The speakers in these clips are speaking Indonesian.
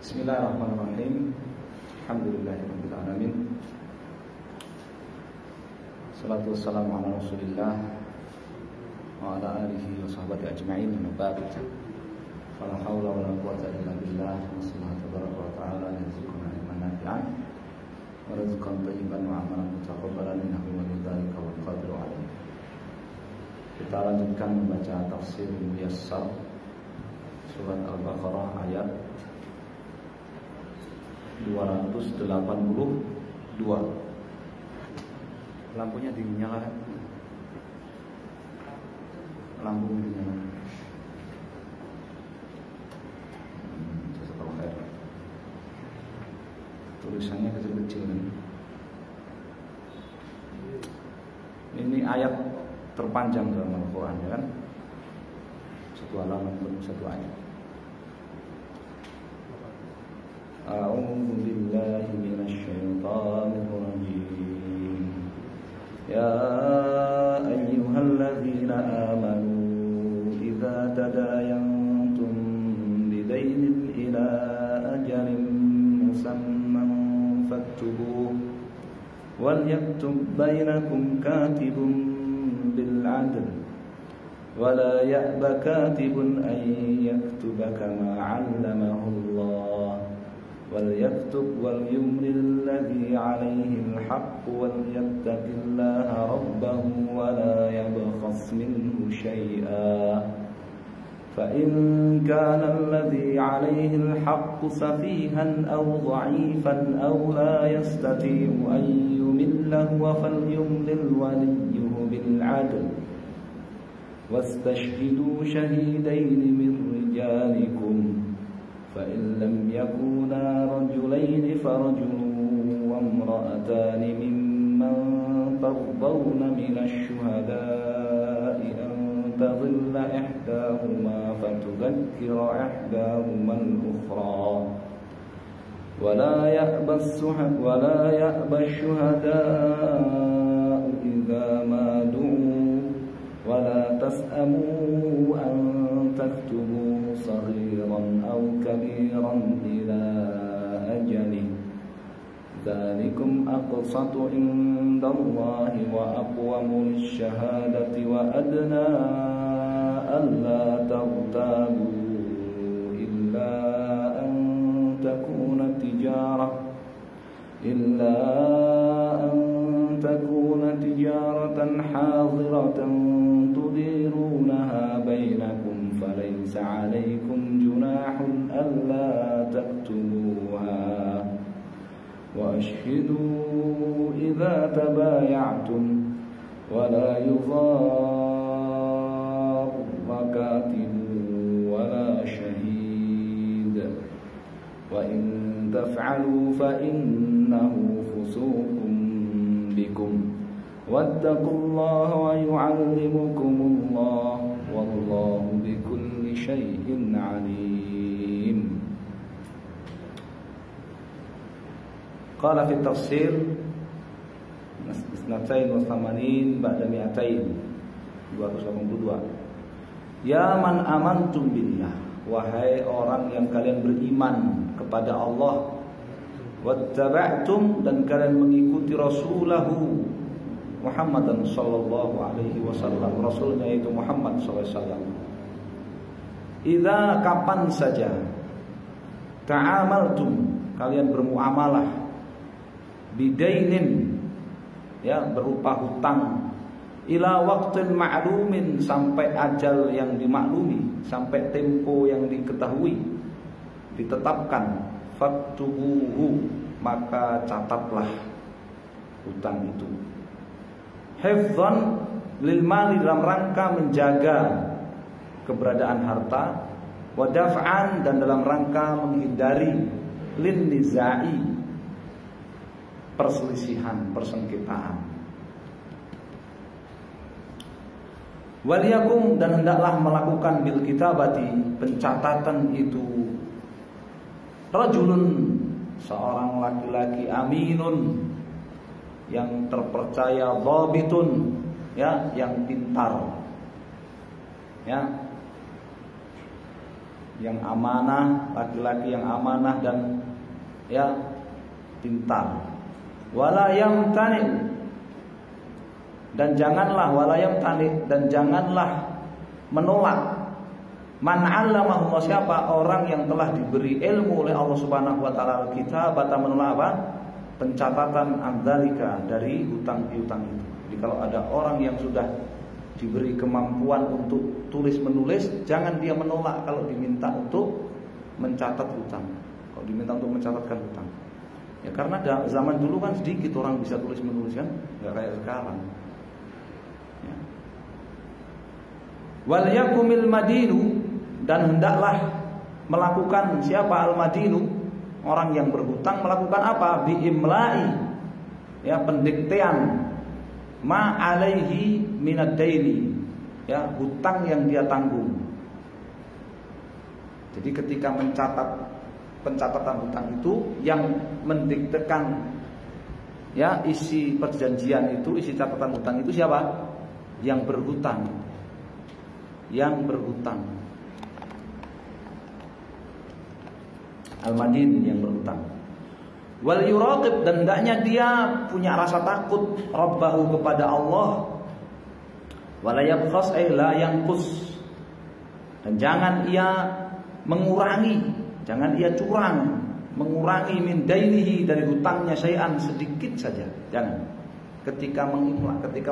Bismillahirrahmanirrahim. Alhamdulillahirabbil alamin. Salatu wassalamu ala Rasulillah wa ala alihi wa sahbihi ajma'in. Amma ba'd. Fala haula wala quwwata illa billah. Subhanallahi wa ta'ala yarzuquna ilman nafi'an wa rizqan thayyiban wa amalan mutaqabbalan innahu waliyyu dzalika wal qadiru alayh. Kita lanjutkan membaca tafsir Muyassar surat Al-Baqarah ayat 282. Lampunya dinyalakan. Lampu dinyalakan. Tulisannya kecil-kecil nih. Ini ayat terpanjang dalam Al-Quran, ya kan? Satu halaman penuh satu ayat. A'udzu billahi minasy syaithanir rajim. Ya ayyuhalladzina amanu idza tadayantum bidainin ila ajalin musamman faktubuhu wal yaktub bainakum katibun bil 'adl ولا يأبى كاتب أن يكتب كما علمه الله وليكتب وليملل الذي عليه الحق وليتق الله ربه ولا يبخس منه شيئا فإن كان الذي عليه الحق سفيها أو ضعيفا أو لا يستطيع أن يمل هو فليملل وليه بالعدل واستشهدوا شهيدين من رجالكم فإن لم يكونا رجلين فرجل وامرأتان ممن ترضون من الشهداء أن تضل إحداهما فتذكر إحداهما الأخرى ولا يأبى الشهداء إذا ما دعوا ولا تسأموا أن تكتبوا صغيرا أو كبيرا إلى أجله ذلكم أقسط عند الله وأقوم للشهادة وأدنى ألا ترتابوا إلا أن تكون تجارة حاضرة تديرونها بينكم فليس عليكم جناح ألا تكتبوها وأشهدوا إذا تبايعتم ولا يضار كاتب ولا شهيد وإن تفعلوا فإنه فسوق بكم واتقوا الله ويعلمكم الله والله بكل شيء عليم. قال في التفسير Isnatain wa thamanin ba'da mi'atain 282. Ya man amantum billah, wahai orang yang kalian beriman kepada Allah, wattaba'tum dan kalian mengikuti rasulahu Muhammadan sallallahu alaihi wasallam, rasulnya itu Muhammad sallallahu alaihi wasallam. Idza kapan saja ta'amaltum kalian bermuamalah bidainin, ya, berupa hutang, ila waqtin ma'lumin, sampai ajal yang dimaklumi, sampai tempo yang diketahui, ditetapkan, faktubuhu, maka catatlah hutang itu, hifdzan lil mali, dalam rangka menjaga keberadaan harta, wa daf'an, dan dalam rangka menghindari lin nizai, perselisihan, persengketaan. Waliyakum, dan hendaklah melakukan bil kitabati, pencatatan itu, rajulun, seorang laki-laki, aminun, yang terpercaya, dhabitun, ya, yang pintar, ya, yang amanah, laki-laki yang amanah dan ya pintar. Wala yamtani, dan janganlah menolak man 'allamahu, siapa orang yang telah diberi ilmu oleh Allah Subhanahu wa taala kita bata menolak apa? Pencatatan amdzalika, dari hutang piutang itu. Jadi kalau ada orang yang sudah diberi kemampuan untuk tulis menulis, jangan dia menolak kalau diminta untuk mencatat hutang. Kalau diminta untuk mencatatkan hutang. Ya karena zaman dulu kan sedikit orang bisa tulis menulis kan, enggak kayak sekarang. Ya. Wal yakumil madinu, dan hendaklah melakukan siapa al-madinu, orang yang berhutang melakukan apa? Biimla'i, ya pendiktean ma alaihi minad daini, ya hutang yang dia tanggung. Jadi ketika pencatatan hutang itu yang mendiktekan ya isi perjanjian itu, isi catatan hutang itu siapa? Yang berhutang. Al-madin, yang berhutang. Wal yuraqib, dan hendaknya dia punya rasa takut rabbahu, kepada Allah. Wala yabkhas ay la yanqus, dan jangan ia mengurangi, jangan ia curang, mengurangi min dainihi, dari hutangnya syai'an, sedikit saja. Jangan. Ketika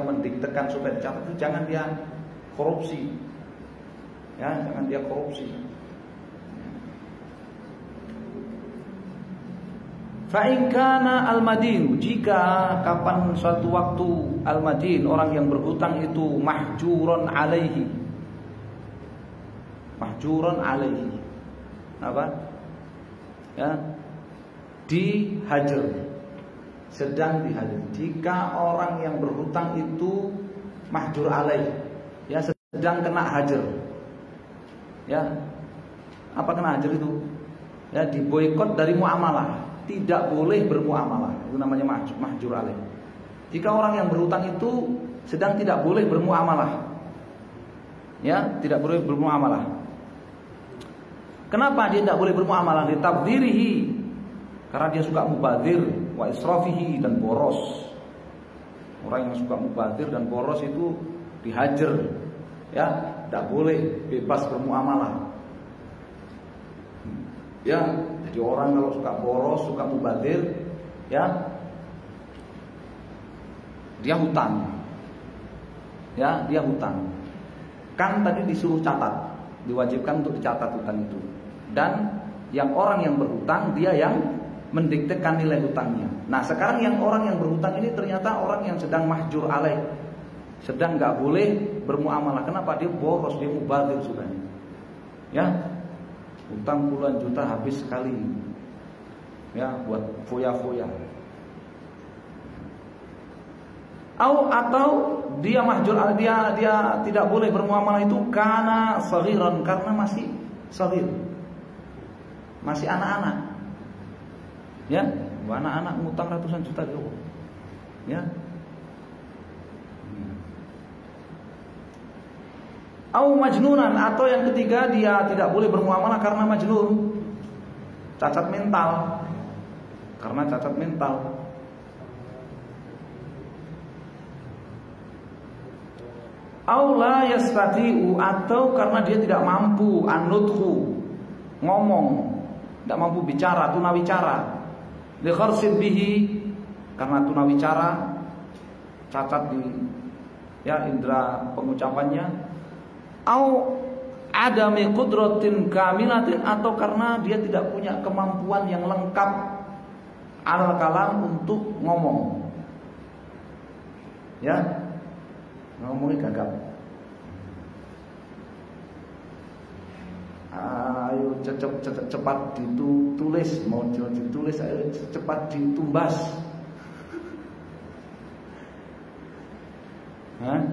mendiktekan supaya dicatat itu jangan dia korupsi. Ya, jangan dia korupsi. Fa'in kana al-madin, jika kapan suatu waktu al-madin, orang yang berhutang itu mahjuron alaihi. Apa? Ya, dihajar, sedang dihajar. Jika orang yang berhutang itu mahjur alaihi, ya sedang kena hajar. Ya, apa kena hajar itu? Ya, diboikot dari muamalah. Tidak boleh bermuamalah, itu namanya mahjur alaih. Jika orang yang berhutang itu sedang tidak boleh bermuamalah, ya tidak boleh bermuamalah. Kenapa dia tidak boleh bermuamalah? Litabdirihi, karena dia suka mubadzir, wa israfihi, dan boros. Orang yang suka mubadzir dan boros itu dihajar, ya tidak boleh bebas bermuamalah. Ya, jadi orang kalau suka boros, suka mubadzir, ya dia hutang. Ya, dia hutang. Kan tadi disuruh catat, diwajibkan untuk dicatat hutang itu. Dan yang orang yang berhutang, dia yang mendiktekan nilai hutangnya. Nah, sekarang yang orang yang berhutang ini ternyata orang yang sedang mahjur alaih, sedang nggak boleh bermuamalah. Kenapa? Dia boros, dia mubadzir sudah. Ya, utang puluhan juta habis sekali, ya buat foya-foya. Atau dia mahjur, dia tidak boleh bermuamalah itu karena saghiran, karena masih saghir, masih anak-anak. Ya, anak-anak ngutang ratusan juta gitu. Ya. Au majnunan, atau yang ketiga dia tidak boleh bermuamalah karena majnun, cacat mental. Karena cacat mental. Au la yastati'u, atau karena dia tidak mampu an-nutqu, ngomong, tidak mampu bicara, tunawicara. Li kharsid bihi, karena tunawicara, cacat di ya indera pengucapannya. Au adami qudratin kamilatin, atau karena dia tidak punya kemampuan yang lengkap al-kalam untuk ngomong. Ya, ngomongnya gagap. Ayo cepat ditulis, mau ditulis ayo cepat ditumbas. Hah?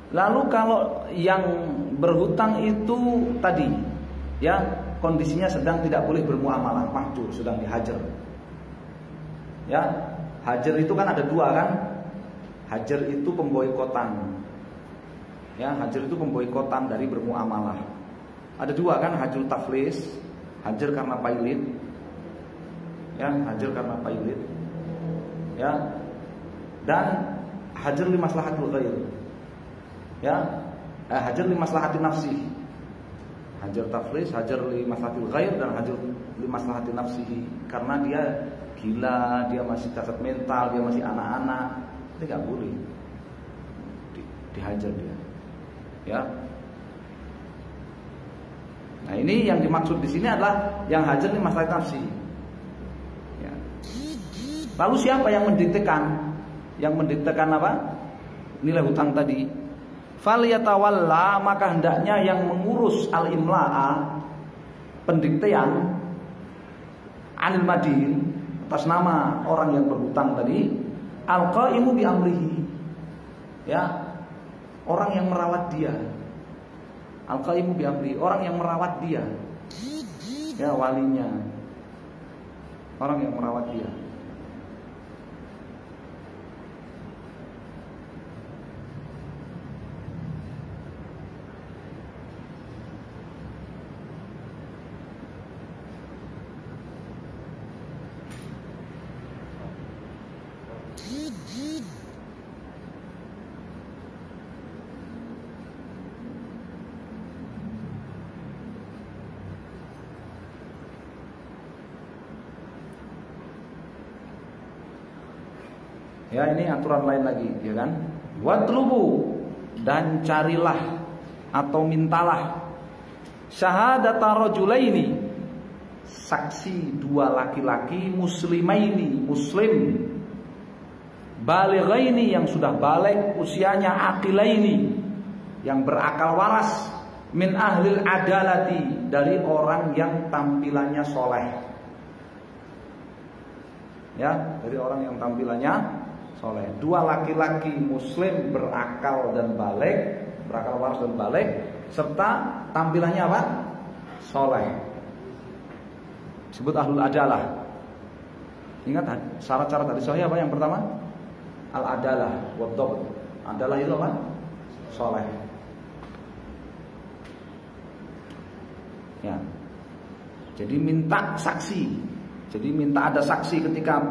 Lalu kalau yang berhutang itu tadi, ya kondisinya sedang tidak boleh bermuamalah, mahjur, sedang dihajar. Ya, hajar itu kan ada dua kan? Hajar itu pemboikotan. Ya, hajar itu pemboikotan dari bermuamalah. Ada dua kan, hajar taflis, hajar karena pailit. Ya, hajar karena pailit. Ya. Dan hajar li maslahatul ghair. Ya, hajar li maslahatin nafsi. Hajar taflis, hajar li maslahatil ghair, dan hajar li maslahatin nafsihi. Karena dia gila, dia masih cacat mental, dia masih anak-anak, itu nggak boleh dihajar dia. Ya. Nah, ini yang dimaksud di sini adalah yang hajar li maslahatin nafsi. Ya. Lalu siapa yang mendiktekan? Yang mendiktekan apa? Nilai hutang tadi. Falyatawalla, maka hendaknya yang mengurus al-imla'a, pendiktean anil madin, atas nama orang yang berhutang tadi, al-qaimu bi amrihi. Ya, orang yang merawat dia. Al-qaimu bi amrihi, orang yang merawat dia. Ya, walinya. Orang yang merawat dia. Ya, ini aturan lain lagi, ya kan? Watlubu, dan carilah atau mintalah syahadata rajulaini, saksi dua laki-laki, muslimaini, muslim, balighaini, yang sudah balik usianya, aqilaini, yang berakal waras, min ahlil adalati, dari orang yang tampilannya soleh. Ya, dari orang yang tampilannya soleh. Dua laki-laki muslim berakal dan balik, berakal waras dan balik, serta tampilannya apa? Soleh. Disebut ahlul adalah. Ingat syarat-syarat tadi soleh apa yang pertama? Al-adalah, wadhabt. Adalah itu apa? Soleh. Ya. Jadi minta saksi. Jadi minta ada saksi ketika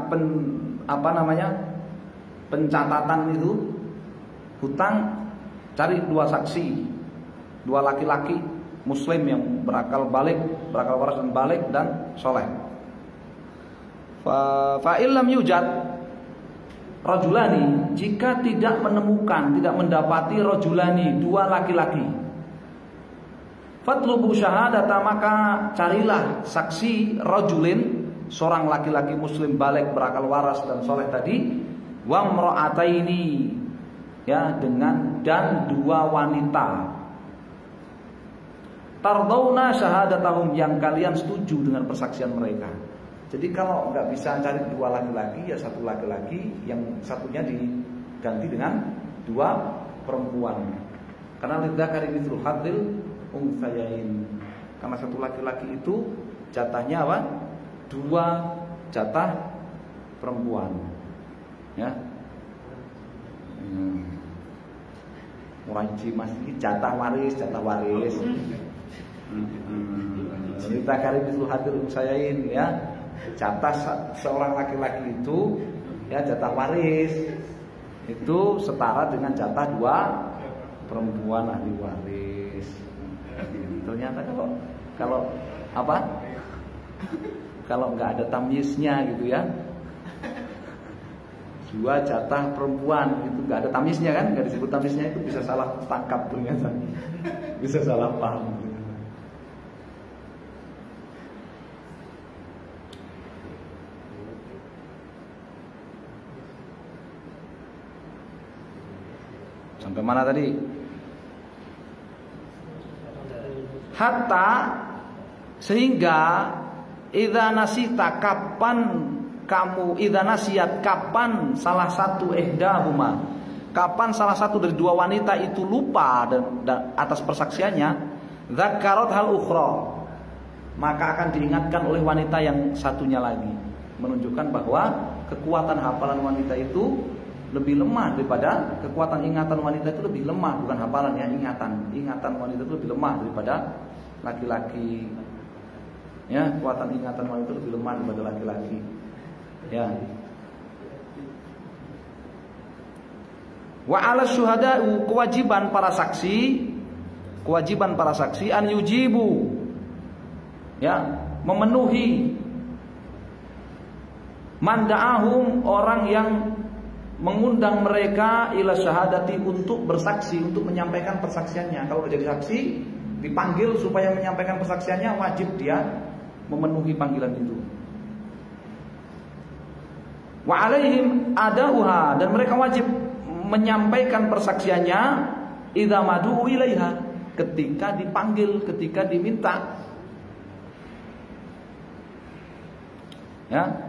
pencatatan itu hutang, cari dua saksi, dua laki-laki muslim yang berakal balik, berakal waras dan balik dan soleh. Fa illam yujad rajulani, jika tidak menemukan, tidak mendapati rajulani, dua laki-laki, fatlubu syahadata, maka carilah saksi rajulin, seorang laki-laki muslim balik berakal waras dan soleh tadi, wa mra'ataini, ya, dengan dan dua wanita, tardawna syahadatahum, yang kalian setuju dengan persaksian mereka. Jadi kalau nggak bisa cari dua laki-laki, ya satu laki-laki, yang satunya diganti dengan dua perempuan. Karena lidzakari mithlu hadzil untsayain, karena satu laki-laki itu jatahnya apa? Dua jatah perempuan. Ya. Muranci mas ini jatah waris. Cerita kali itu hadir sayain, ya. Jatah seorang laki-laki itu, ya, jatah waris itu setara dengan jatah dua perempuan ahli waris. Ternyata kalau apa? Kalau nggak ada tamyiznya gitu, ya, dua jatah perempuan itu nggak ada tamyiznya kan, nggak disebut tamyiznya, itu bisa salah tangkap ternyata, bisa salah paham. Sampai mana tadi? Hatta, sehingga idza nasita, kapan kamu, idza nasiat, kapan salah satu ihdahuma, kapan salah satu dari dua wanita itu lupa dan atas persaksiannya, dzakarat hal ukhra, maka akan diingatkan oleh wanita yang satunya lagi, menunjukkan bahwa kekuatan hafalan wanita itu lebih lemah daripada kekuatan ingatan wanita itu lebih lemah, bukan hafalan ya, ingatan wanita itu lebih lemah daripada laki-laki. Ya, kekuatan ingatan wanita itu lebih lemah daripada laki-laki. Ya. Wa 'ala syuhada'u, kewajiban para saksi an yujibu, ya, memenuhi manda'ahum, orang yang mengundang mereka ila syahadati, untuk bersaksi, untuk menyampaikan persaksiannya. Kalau jadi saksi dipanggil supaya menyampaikan persaksiannya, wajib dia memenuhi panggilan itu. Wa 'alaihim adauha, dan mereka wajib menyampaikan persaksiannya idza madu ilaiha, ketika dipanggil, ketika diminta. Ya.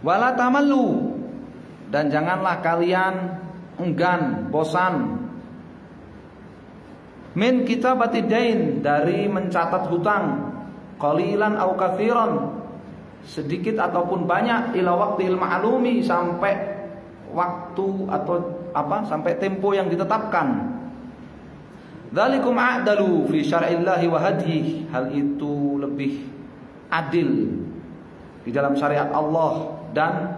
Wala tamallu, dan janganlah kalian enggan, bosan, min kitabatid dain, dari mencatat hutang, qalilan au katsiran, sedikit ataupun banyak, ila waqtil ma'lumi, sampai waktu atau sampai tempo yang ditetapkan. Dzalikum a'dalu fi syar'illahi wa hadyihi, hal itu lebih adil di dalam syariat Allah dan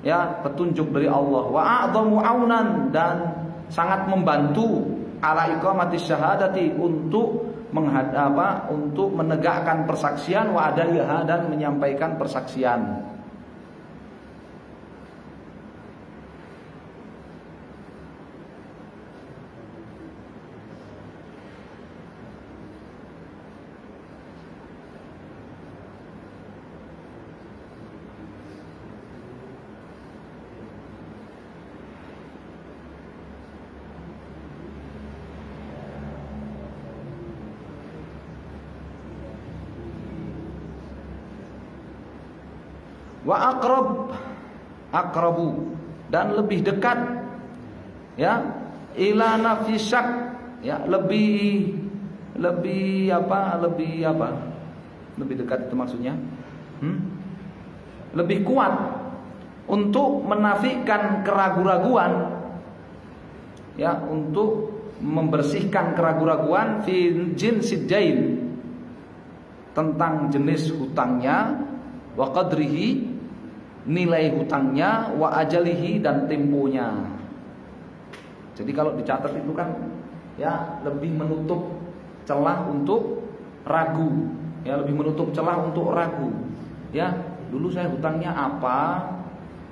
ya petunjuk dari Allah. Wa a'dhamu aunan, dan sangat membantu ala iqamatis syahadati, untuk untuk menegakkan persaksian, wa adaiha, dan menyampaikan persaksian. Wa aqrabu, dan lebih dekat, ya, ila nafisyak, ya, lebih dekat itu maksudnya, lebih kuat untuk menafikan keraguan-raguan, ya, untuk membersihkan keraguan-raguan fi jinsid dain, tentang jenis hutangnya, wa qadrihi, nilai hutangnya, wa ajalihi, dan temponya. Jadi kalau dicatat itu kan ya lebih menutup celah untuk ragu, ya, lebih menutup celah untuk ragu. Ya, dulu saya hutangnya apa,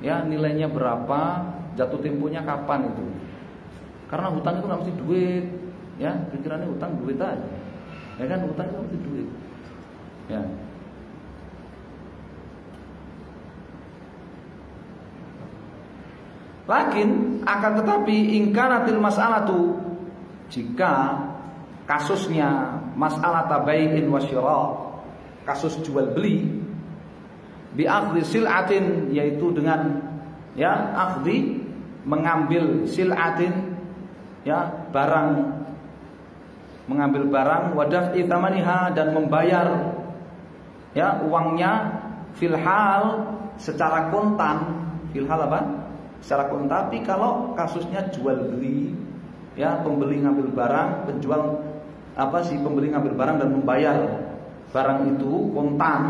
ya, nilainya berapa, jatuh temponya kapan itu. Karena hutang itu nggak mesti duit, ya, pikirannya hutang duit aja, ya kan, hutang itu mesti duit, ya. Lakin akan tetapi ingkanatil mas'alatu, jika kasusnya mas'alah bai'in wa syira', kasus jual beli, bi akhdhi sil'atin, yaitu dengan, ya, akhdhi, mengambil, sil'atin, ya, barang, mengambil barang, wa daf'i thamaniha, dan membayar, ya, uangnya, fil hal, secara kontan, fil hal apa? Secara kontan. Tapi kalau kasusnya jual beli, ya, pembeli ngambil barang, penjual pembeli ngambil barang dan membayar barang itu kontan,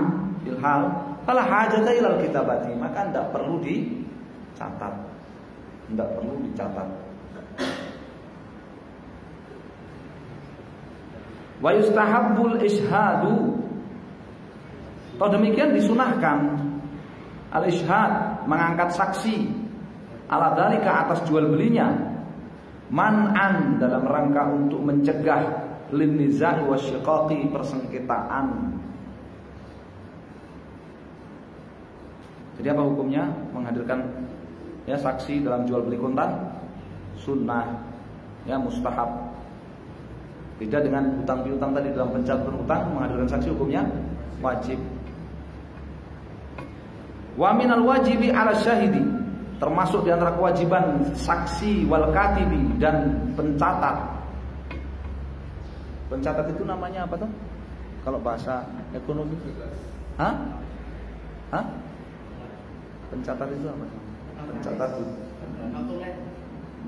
filhal, fala hajata ilal kitabati, maka tidak perlu dicatat, tidak perlu dicatat. Wa yustahabbul ishhadu, atau demikian disunahkan al-ishhad, mengangkat saksi, ala dzalika atas jual belinya, man'an dalam rangka untuk mencegah lin nizai wasyiqaqi persengketaan. Jadi apa hukumnya menghadirkan ya saksi dalam jual beli kontan? Sunnah, ya mustahab. Beda dengan hutang piutang tadi, dalam pencatatan hutang menghadirkan saksi hukumnya wajib. Wa minal wajibi 'ala syahidi, termasuk di antara kewajiban saksi wal katibi dan pencatat. Pencatat itu namanya apa tuh? Kalau bahasa ekonomi? Hah? Hah? Pencatat itu apa? Pencatat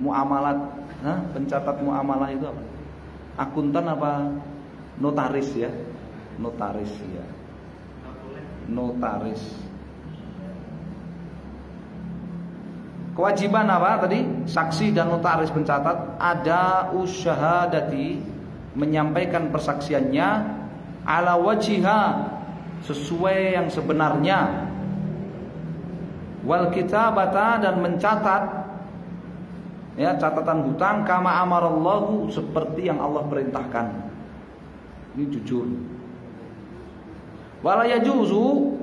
muamalat. Hah? Pencatat muamalah itu apa? Akuntan apa notaris ya? Notaris ya. Notaris. Kewajiban apa tadi? Saksi dan notaris pencatat ada usyahadati, menyampaikan persaksiannya ala wajiha, sesuai yang sebenarnya, wal kitabata, dan mencatat ya catatan hutang kama amarallahu, seperti yang Allah perintahkan. Ini jujur. Wala yajuzu,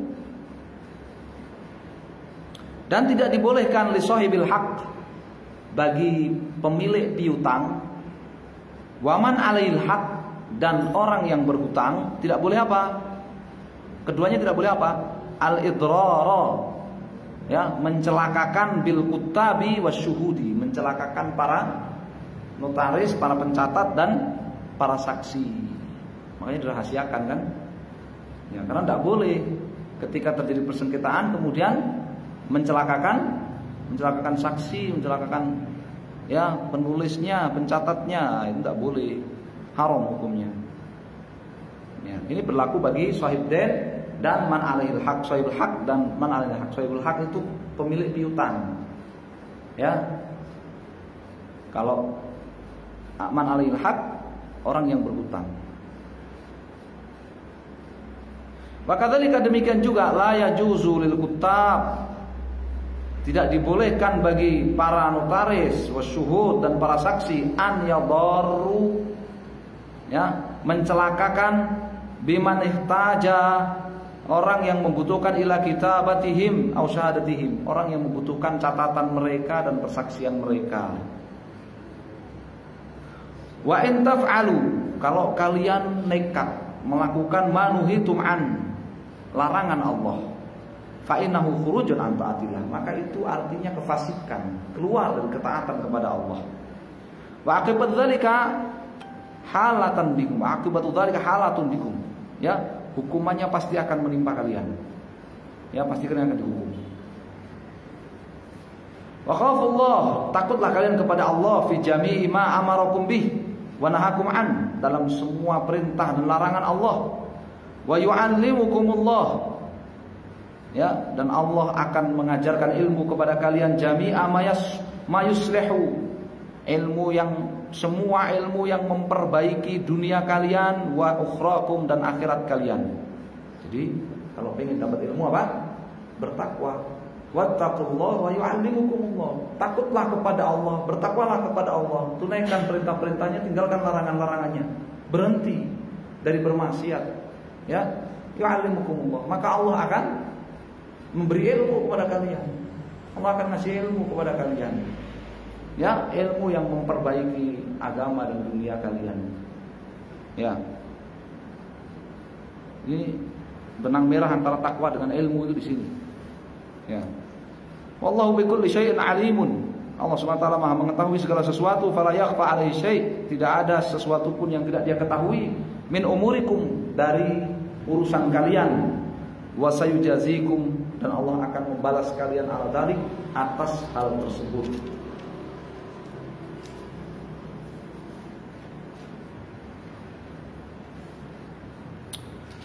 dan tidak dibolehkan li sahibil haq, bagi pemilik piutang, waman alail haq, dan orang yang berhutang tidak boleh apa? Keduanya tidak boleh apa? Al-idrara, ya, mencelakakan bil kuttabi wasyuhudi, mencelakakan para notaris, para pencatat dan para saksi. Makanya dirahasiakan kan? Ya, karena tidak boleh ketika terjadi persengketaan kemudian mencelakakan saksi, mencelakakan ya penulisnya, pencatatnya, itu tidak boleh, haram hukumnya. Ya, ini berlaku bagi sahib den dan man alaihil haq, sahibul haq dan man alaihil haq. Sahibul haq itu pemilik piutang. Ya. Kalau man alaihil haq, orang yang berhutang. Wakadzalika, demikian juga la yajuzu lil kuttab, tidak dibolehkan bagi para notaris wasyuhud dan para saksi an yadarru, ya, mencelakakan biman ihtaja, orang yang membutuhkan ila kitabatihim au syahadatihim, orang yang membutuhkan catatan mereka dan persaksian mereka. Wa in taf'alu, kalau kalian nekat melakukan manuhitum an, larangan Allah, fa innahu khurujun an taatillah, maka itu artinya kefasikan, keluar dari ketaatan kepada Allah. Wa aqibat dzalika halatan bikum, akibatu dzalika halatun bikum, ya, hukumannya pasti akan menimpa kalian. Ya, pasti kalian akan dihukum. Wa khafullah, takutlah kalian kepada Allah fi jami'i ma amarakum bih wa nahakum an, dalam semua perintah dan larangan Allah. Wa yu'allimukumullah, ya, dan Allah akan mengajarkan ilmu kepada kalian jami'a ma yuslihu, ilmu yang, semua ilmu yang memperbaiki dunia kalian, wa ukhrakum, dan akhirat kalian. Jadi kalau ingin dapat ilmu apa? Bertakwa. Wattaqullaha wa yu'allimukumullah. Takutlah kepada Allah, bertakwalah kepada Allah, tunaikan perintah-perintahnya, tinggalkan larangan-larangannya, berhenti dari bermaksiat, ya, yu'allimukumullah, maka Allah akan memberi ilmu kepada kalian. Allah akan ngasih ilmu kepada kalian, ya, ilmu yang memperbaiki agama dan dunia kalian. Ya, ini benang merah antara takwa dengan ilmu itu di sini. Ya, wallahu bikulli syai'in alimun. Allah Subhanahu wa taala Maha mengetahui segala sesuatu, fala yakhfa 'alaihi syai', tidak ada sesuatu pun yang tidak Dia ketahui, min umurikum, dari urusan kalian, wa sayujazikum, dan Allah akan membalas kalian ala dzalik, atas hal tersebut.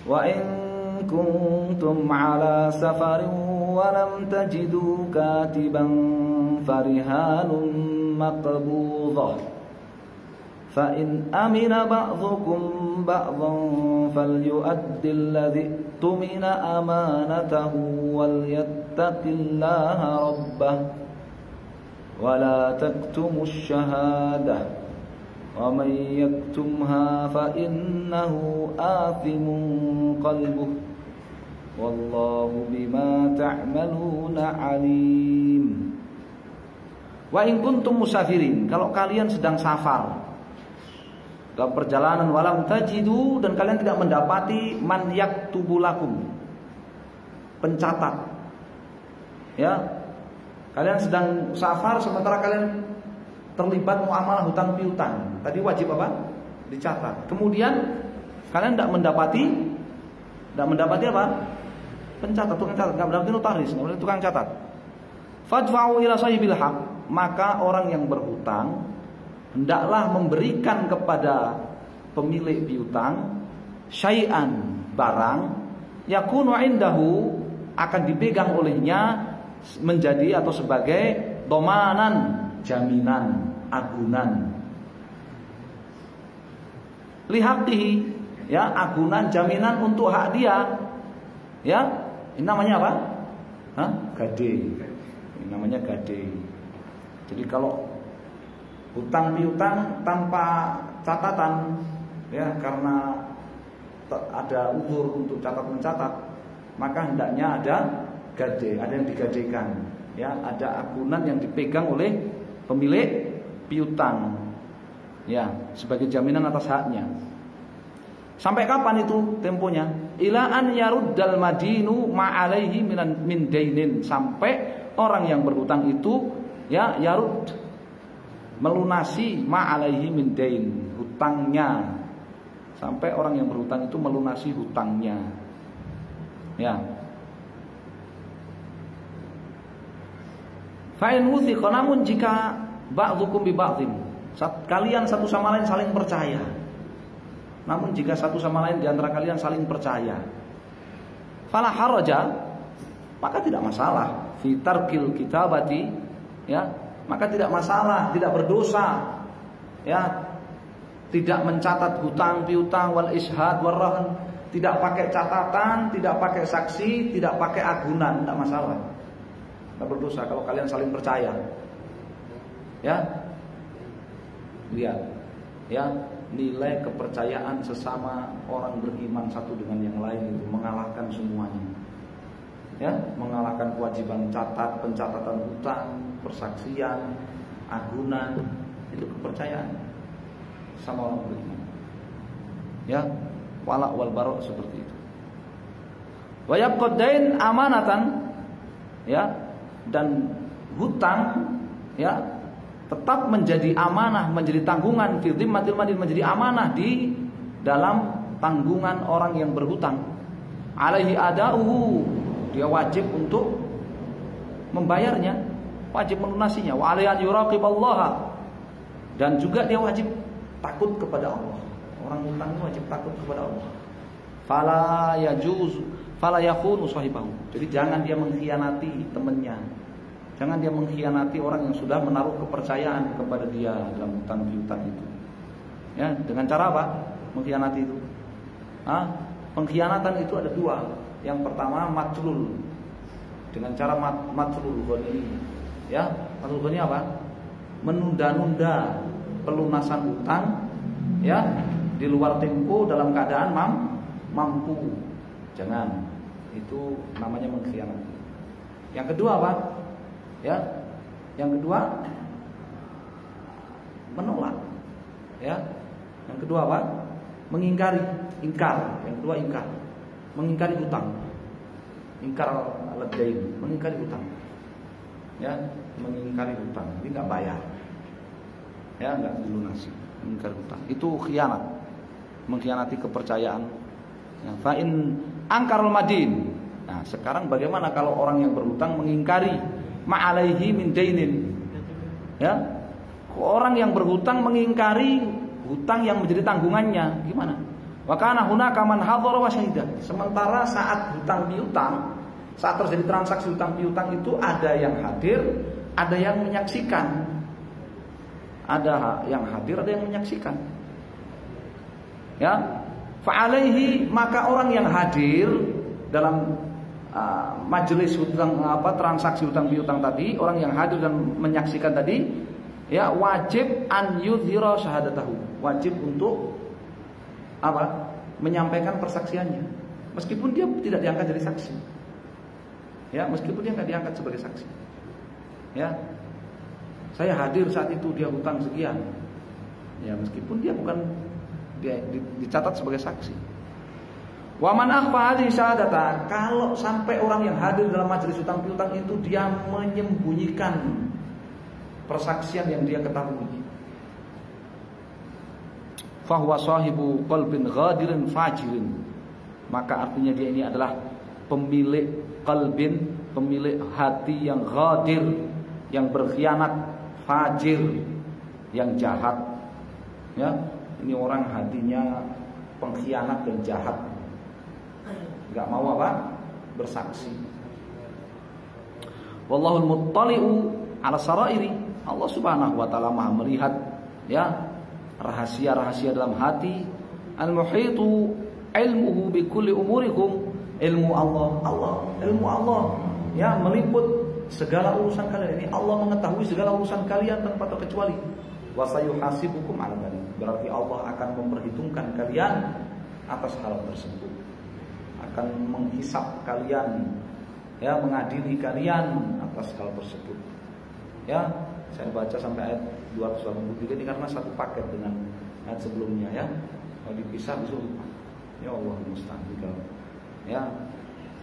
Wa in kuntum ala safarin wa lam tajidu katiban farihanun maqbudah fa in amina ba'dhukum ba'dhan falyu'addi alladhi tumina amanatahu wal yattaqillaha rabbah wa la taktumus syahadah wa may yaktumha fa innahu athimun qalbuh wallahu bima ta'maluna alim. Wa in kuntum musafirin, kalau kalian sedang safar dalam perjalanan, walam tajidu, dan kalian tidak mendapati man yaktubu lakum, pencatat. Ya, kalian sedang safar sementara kalian terlibat muamalah hutang piutang. Tadi wajib apa? Dicatat. Kemudian kalian tidak mendapati apa? Pencatat, tukang catat, nggak mendapati notaris, nggak mendapati tukang catat. Fadfa'u ila sahibil haq, maka orang yang berhutang hendaklah memberikan kepada pemilik piutang syai'an, barang, yakunu indahu, akan dipegang olehnya menjadi atau sebagai domanan, jaminan, agunan. Lihaqtihi, ya, agunan, jaminan untuk hak dia. Ya, ini namanya apa? Gade. Ini namanya gade. Jadi kalau hutang piutang tanpa catatan, ya, karena ada uzur untuk catat mencatat, maka hendaknya ada gade, ada yang digadekan, ya, ada agunan yang dipegang oleh pemilik piutang, ya, sebagai jaminan atas haknya. Sampai kapan itu temponya? Ila an yaruddal madinu ma'alaihi min dainin, sampai orang yang berhutang itu, ya, yarud, melunasi ma'alaihi min dain, hutangnya, sampai orang yang berhutang itu melunasi hutangnya. Ya. Fa in wuthiqa, namun jika ba'dhukum bi ba'dhin, kalian satu sama lain saling percaya. Namun jika satu sama lain di antara kalian saling percaya, fala haraja, maka tidak masalah, fi tarkil kitabati, ya, maka tidak masalah, tidak berdosa, ya, tidak mencatat hutang piutang, wal ishad war rahn, tidak pakai catatan, tidak pakai saksi, tidak pakai agunan, tidak masalah, tidak berdosa kalau kalian saling percaya. Ya, lihat, ya, nilai kepercayaan sesama orang beriman satu dengan yang lain itu mengalahkan semuanya. Ya, mengalahkan kewajiban pencatatan hutang, persaksian, agunan, itu kepercayaan sama orang beriman. Ya, wala wal bara seperti itu. Wa yabqa dain amanatan, ya, dan hutang, ya, tetap menjadi amanah, menjadi tanggungan, fi dhimmatil madin, menjadi amanah di dalam tanggungan orang yang berhutang. Alaihi adauhu, dia wajib untuk membayarnya, wajib melunasinya. Wa alaihi yuraqiballaha, dan juga dia wajib takut kepada Allah. Orang hutang wajib takut kepada Allah. Fala yajuz, fala yakhunu sahibahu. Jadi jangan dia mengkhianati temannya. Jangan dia mengkhianati orang yang sudah menaruh kepercayaan kepada dia dalam hutang piutang itu. Ya, dengan cara apa? Mengkhianati itu. Pengkhianatan itu ada dua. Yang pertama matulul, dengan cara matulul ghani. Ya, matulul ghani apa? Menunda-nunda pelunasan hutang, ya, di luar tempo dalam keadaan mampu. Jangan. Itu namanya mengkhianati. Yang kedua apa? Ya, yang kedua menolak. Ya, yang kedua apa? Mengingkari, ingkar. Yang kedua ingkar, mengingkari hutang. Ingkar al-dain, mengingkari hutang. Ya, mengingkari hutang. Ini nggak bayar. Ya, nggak dilunasi. Mengingkari hutang. Itu khianat, mengkhianati kepercayaan. Ya, fa'in angkarul madin. Nah, sekarang bagaimana kalau orang yang berhutang mengingkari ma'alaihi min dainin? Ya, orang yang berhutang mengingkari hutang yang menjadi tanggungannya, gimana? Wa kana hunaka man hadhara wa syahida. Sementara saat hutang piutang, saat terjadi transaksi hutang piutang itu ada yang hadir, ada yang menyaksikan. Ada yang hadir, ada yang menyaksikan. Ya, fa alaihi, maka orang yang hadir dalam majelis hutang transaksi hutang piutang tadi, orang yang hadir dan menyaksikan tadi, ya wajib an yudhira syahadatahu, wajib untuk menyampaikan persaksiannya, meskipun dia tidak diangkat jadi saksi. Ya, meskipun dia nggak diangkat sebagai saksi. Ya, saya hadir saat itu dia hutang sekian. Ya, meskipun dia bukan dicatat sebagai saksi. Wa man akhfa hadhihi syahadata, kalau sampai orang yang hadir dalam majelis hutang piutang itu dia menyembunyikan persaksian yang dia ketahui, fahuwa sahibu qalbin ghadirin fajirin, maka artinya dia ini adalah pemilik qalbin, pemilik hati yang ghadir, yang berkhianat, fajir, yang jahat. Ya, ini orang hatinya pengkhianat dan jahat, nggak mau bersaksi. Wallahul muttali'u ala sarairi, Allah Subhanahu wa taala Maha melihat ya rahasia-rahasia dalam hati. Al-muhitu ilmuhu bi kulli umurikum, ilmu Allah ilmu Allah ya meliput segala urusan kalian. Ini Allah mengetahui segala urusan kalian tanpa terkecuali. Wa sayuhasibukum 'ala dzalik, berarti Allah akan memperhitungkan kalian atas hal tersebut, akan menghisap kalian, ya mengadili kalian atas hal tersebut. Ya, saya baca sampai ayat 283 ini karena satu paket dengan ayat sebelumnya ya. Kalau dipisah bisa lupa. Ya Allah musta'an. Ya,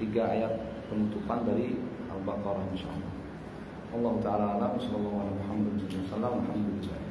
3 ayat penutupan dari Al-Baqarah insyaallah. Allah taala alam sallallahu alaihi wasallam. Alhamdulillah.